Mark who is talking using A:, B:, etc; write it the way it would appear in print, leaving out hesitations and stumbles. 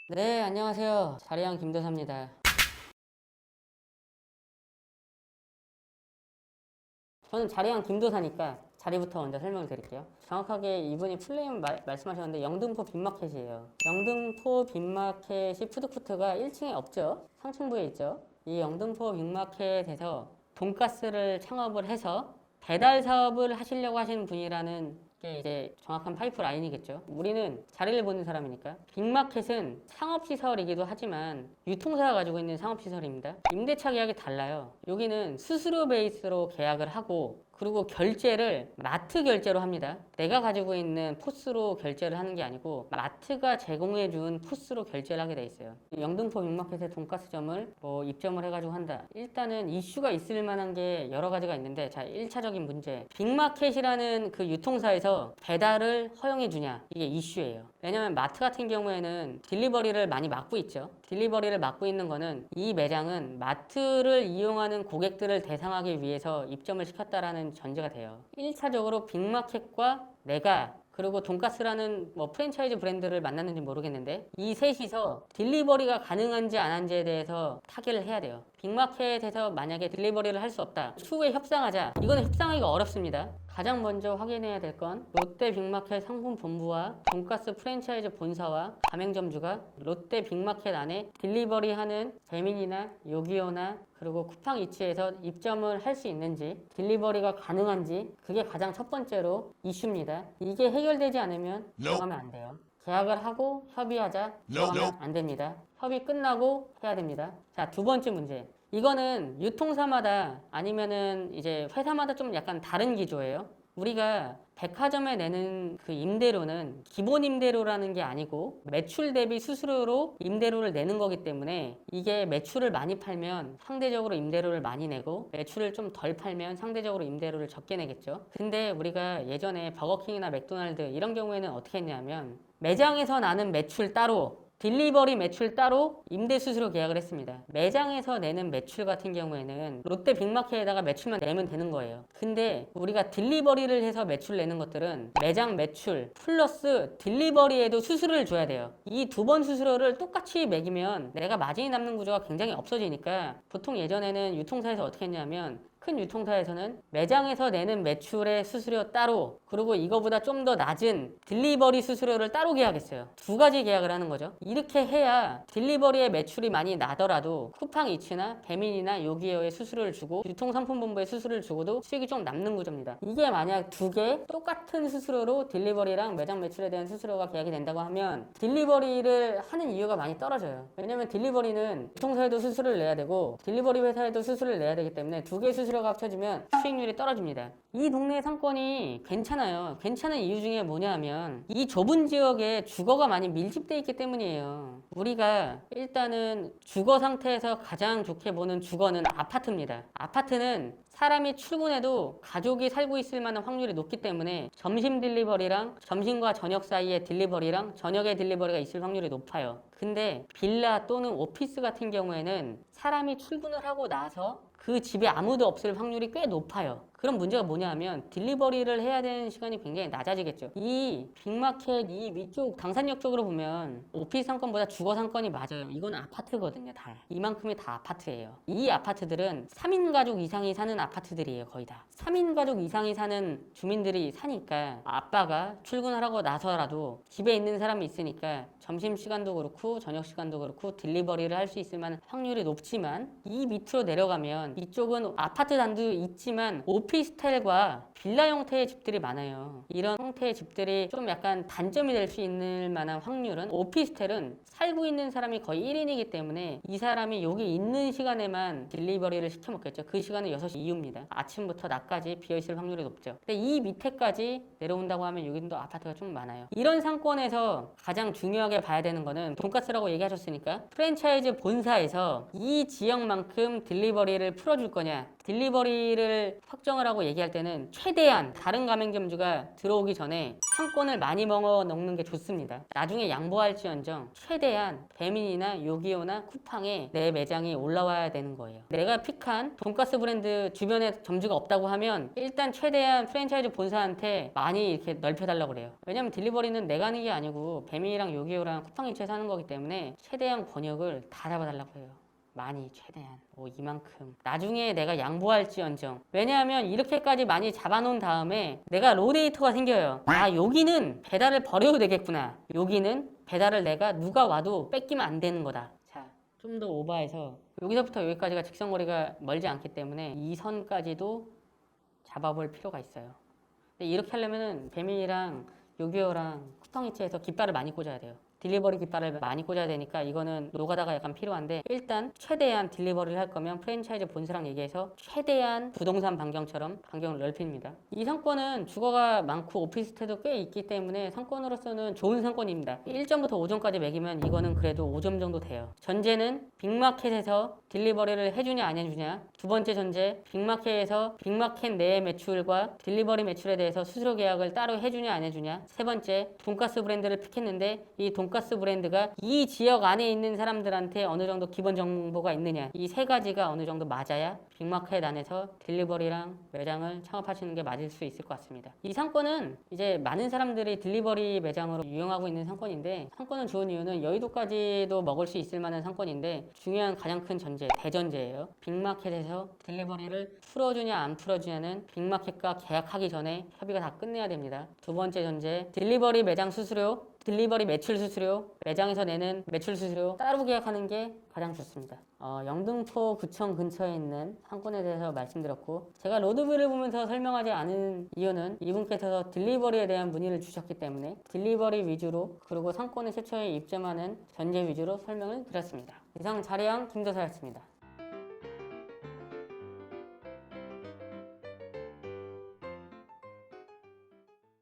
A: 네, 안녕하세요. 자리양 김도사입니다. 저는 자리양 김도사니까 자리부터 먼저 설명을 드릴게요. 정확하게 이분이 풀네임 말씀하셨는데 영등포 빅마켓이에요. 영등포 빅마켓이 푸드코트가 1층에 없죠. 상층부에 있죠. 이 영등포 빅마켓에서 돈가스를 창업을 해서 배달 사업을 하시려고 하시는 분이라는 게 이제 정확한 파이프라인이겠죠. 우리는 자리를 보는 사람이니까. 빅마켓은 상업시설이기도 하지만 유통사가 가지고 있는 상업시설입니다. 임대차 계약이 달라요. 여기는 수수료 베이스로 계약을 하고 그리고 결제를 마트 결제로 합니다. 내가 가지고 있는 포스로 결제를 하는 게 아니고 마트가 제공해준 포스로 결제를 하게 돼 있어요. 영등포 빅마켓의 돈가스점을 입점을 해가지고 한다. 일단은 이슈가 있을 만한 게 여러 가지가 있는데, 자, 1차적인 문제. 빅마켓이라는 그 유통사에서 배달을 허용해 주냐, 이게 이슈예요. 왜냐면 마트 같은 경우에는 딜리버리를 많이 막고 있죠. 딜리버리를 막고 있는 거는 이 매장은 마트를 이용하는 고객들을 대상하기 위해서 입점을 시켰다라는 전제가 돼요. 1차적으로 빅마켓과 내가 그리고 돈가스라는 프랜차이즈 브랜드를 만났는지 모르겠는데 이 셋이서 딜리버리가 가능한지 안 한지에 대해서 타결을 해야 돼요. 빅마켓에서 만약에 딜리버리를 할 수 없다. 추후에 협상하자. 이거는 협상하기가 어렵습니다. 가장 먼저 확인해야 될 건 롯데 빅마켓 상품본부와 돈가스 프랜차이즈 본사와 가맹점주가 롯데 빅마켓 안에 딜리버리하는 배민이나 요기요나 그리고 쿠팡이츠에서 입점을 할 수 있는지, 딜리버리가 가능한지, 그게 가장 첫 번째로 이슈입니다. 이게 해결되지 않으면 들어가면 안 돼요. 계약을 하고 협의하자, 들어가면 안 됩니다. 협의 끝나고 해야 됩니다. 자, 두 번째 문제. 이거는 유통사마다 아니면은 이제 회사마다 좀 약간 다른 기조예요. 우리가 백화점에 내는 그 임대료는 기본 임대료라는 게 아니고 매출 대비 수수료로 임대료를 내는 거기 때문에 이게 매출을 많이 팔면 상대적으로 임대료를 많이 내고 매출을 좀 덜 팔면 상대적으로 임대료를 적게 내겠죠. 근데 우리가 예전에 버거킹이나 맥도날드 이런 경우에는 어떻게 했냐면 매장에서 나는 매출 따로 딜리버리 매출 따로 임대 수수료 계약을 했습니다. 매장에서 내는 매출 같은 경우에는 롯데 빅마켓에다가 매출만 내면 되는 거예요. 근데 우리가 딜리버리를 해서 매출 내는 것들은 매장 매출 플러스 딜리버리에도 수수료를 줘야 돼요. 이 두 번 수수료를 똑같이 매기면 내가 마진이 남는 구조가 굉장히 없어지니까 보통 예전에는 유통사에서 어떻게 했냐면 큰 유통사에서는 매장에서 내는 매출의 수수료 따로 그리고 이거보다 좀 더 낮은 딜리버리 수수료를 따로 계약했어요. 두 가지 계약을 하는 거죠. 이렇게 해야 딜리버리의 매출이 많이 나더라도 쿠팡이츠나 배민이나 요기요의 수수료를 주고 유통상품본부의 수수료를 주고도 수익이 좀 남는 구조입니다. 이게 만약 두 개 똑같은 수수료로 딜리버리랑 매장 매출에 대한 수수료가 계약이 된다고 하면 딜리버리를 하는 이유가 많이 떨어져요. 왜냐면 딜리버리는 유통사에도 수수료를 내야 되고 딜리버리 회사에도 수수료를 내야 되기 때문에 두 개의 수수료가 합쳐지면 수익률이 떨어집니다. 이 동네 상권이 괜찮아요. 괜찮은 이유 중에 뭐냐면 이 좁은 지역에 주거가 많이 밀집돼 있기 때문이에요. 우리가 일단은 주거 상태에서 가장 좋게 보는 주거는 아파트입니다. 아파트는 사람이 출근해도 가족이 살고 있을 만한 확률이 높기 때문에 점심 딜리버리랑 점심과 저녁 사이에 딜리버리랑 저녁에 딜리버리가 있을 확률이 높아요. 근데 빌라 또는 오피스 같은 경우에는 사람이 출근을 하고 나서 그 집에 아무도 없을 확률이 꽤 높아요. 그럼 문제가 뭐냐 하면 딜리버리를 해야 되는 시간이 굉장히 낮아지겠죠. 이 빅마켓 이 위쪽 당산역 쪽으로 보면 오피스 상권보다 주거 상권이 맞아요. 이건 아파트거든요. 다 이만큼이 다 아파트예요. 이 아파트들은 3인 가족 이상이 사는 아파트들이에요. 거의 다 3인 가족 이상이 사는 주민들이 사니까 아빠가 출근을 하고 나서라도 집에 있는 사람이 있으니까 점심시간도 그렇고 저녁시간도 그렇고 딜리버리를 할 수 있을 만한 확률이 높지만 이 밑으로 내려가면 이쪽은 아파트 단도 있지만 오피스텔과 빌라 형태의 집들이 많아요. 이런 형태의 집들이 좀 약간 단점이 될 수 있는 만한 확률은 오피스텔은 살고 있는 사람이 거의 1인이기 때문에 이 사람이 여기 있는 시간에만 딜리버리를 시켜 먹겠죠. 그 시간은 6시 이후입니다. 아침부터 낮까지 비어있을 확률이 높죠. 근데 이 밑에까지 내려온다고 하면 여기도 아파트가 좀 많아요. 이런 상권에서 가장 중요하게 봐야 되는 거는 돈가스라고 얘기하셨으니까 프랜차이즈 본사에서 이 지역만큼 딜리버리를 풀어줄 거냐 딜리버리를 확정을 설명을 하고 얘기할 때는 최대한 다른 가맹점주가 들어오기 전에 상권을 많이 먹어 놓는 게 좋습니다. 나중에 양보할지언정 최대한 배민이나 요기요나 쿠팡에 내 매장이 올라와야 되는 거예요. 내가 픽한 돈가스 브랜드 주변에 점주가 없다고 하면 일단 최대한 프랜차이즈 본사한테 많이 이렇게 넓혀달라고 그래요. 왜냐면 딜리버리는 내가 하는 게 아니고 배민이랑 요기요랑 쿠팡 입체에서 하는 거기 때문에 최대한 권역을 다 잡아달라고 해요. 많이 최대한 이만큼 나중에 내가 양보할지언정. 왜냐하면 이렇게까지 많이 잡아놓은 다음에 내가 로데이터가 생겨요. 아, 여기는 배달을 버려도 되겠구나. 여기는 배달을 내가 누가 와도 뺏기면 안 되는 거다. 자, 좀 더 오버해서 여기서부터 여기까지가 직선거리가 멀지 않기 때문에 이 선까지도 잡아볼 필요가 있어요. 근데 이렇게 하려면은 배민이랑 요기요랑 쿠팡이츠에서 깃발을 많이 꽂아야 돼요. 딜리버리 깃발을 많이 꽂아야 되니까 이거는 노가다가 약간 필요한데, 일단 최대한 딜리버리를 할 거면 프랜차이즈 본사랑 얘기해서 최대한 부동산 반경처럼 반경을 넓힙니다. 이 상권은 주거가 많고 오피스텔도 꽤 있기 때문에 상권으로서는 좋은 상권입니다. 1점부터 5점까지 매기면 이거는 그래도 5점 정도 돼요. 전제는 빅마켓에서 딜리버리를 해주냐 안 해주냐. 두 번째 전제, 빅마켓에서 빅마켓 내의 매출과 딜리버리 매출에 대해서 수수료 계약을 따로 해주냐 안 해주냐. 세 번째, 돈가스 브랜드를 픽했는데 이 돈가스 브랜드가 이 지역 안에 있는 사람들한테 어느 정도 기본 정보가 있느냐. 이 세 가지가 어느 정도 맞아야 빅마켓 안에서 딜리버리랑 매장을 창업하시는 게 맞을 수 있을 것 같습니다. 이 상권은 이제 많은 사람들이 딜리버리 매장으로 이용하고 있는 상권인데, 상권은 좋은 이유는 여의도까지도 먹을 수 있을 만한 상권인데, 중요한 가장 큰 전제, 대전제예요. 빅마켓에서 딜리버리를 풀어주냐 안 풀어주냐는 빅마켓과 계약하기 전에 협의가 다 끝내야 됩니다. 두 번째 전제, 딜리버리 매장 수수료, 딜리버리 매출 수수료, 매장에서 내는 매출 수수료 따로 계약하는 게 가장 좋습니다. 영등포 구청 근처에 있는 상권에 대해서 말씀드렸고, 제가 로드뷰를 보면서 설명하지 않은 이유는 이분께서 딜리버리에 대한 문의를 주셨기 때문에 딜리버리 위주로, 그리고 상권에 최초에 입점하는 전제 위주로 설명을 드렸습니다. 이상 자리양 김도사였습니다.